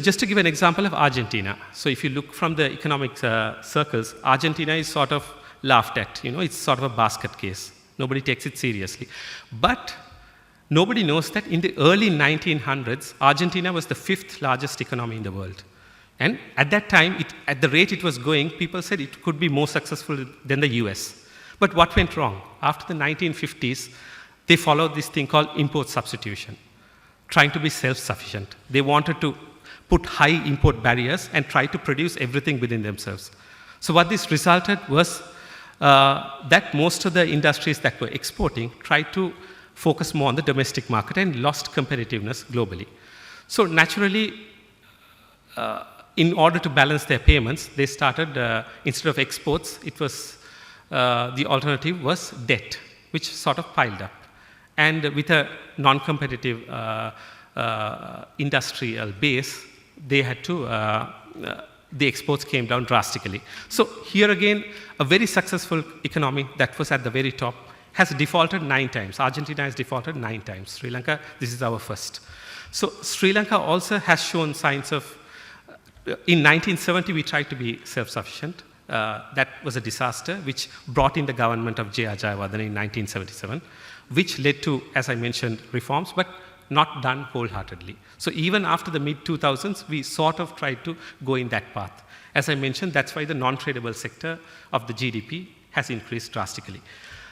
Just to give an example of Argentina. So if you look from the economic circles, Argentina is sort of laughed at. It's sort of a basket case. Nobody takes it seriously. But nobody knows that in the early 1900s, Argentina was the 5th largest economy in the world. And at that time, at the rate it was going, people said it could be more successful than the US. But what went wrong? After the 1950s, they followed this thing called import substitution, trying to be self-sufficient. They wanted to put high import barriers and try to produce everything within themselves. So what this resulted was that most of the industries that were exporting tried to focus more on the domestic market and lost competitiveness globally. So naturally, in order to balance their payments, they started, instead of exports, it was, the alternative was debt, which sort of piled up. And with a non-competitive industrial base, they had to, the exports came down drastically. So here again, a very successful economy that was at the very top has defaulted 9 times. Argentina has defaulted 9 times. Sri Lanka, this is our first. So Sri Lanka also has shown signs of, in 1970, we tried to be self-sufficient. That was a disaster, which brought in the government of J.R. Jayawardena in 1977, which led to, as I mentioned, reforms, but not done wholeheartedly. So even after the mid-2000s, we sort of tried to go in that path. As I mentioned, that's why the non-tradable sector of the GDP has increased drastically.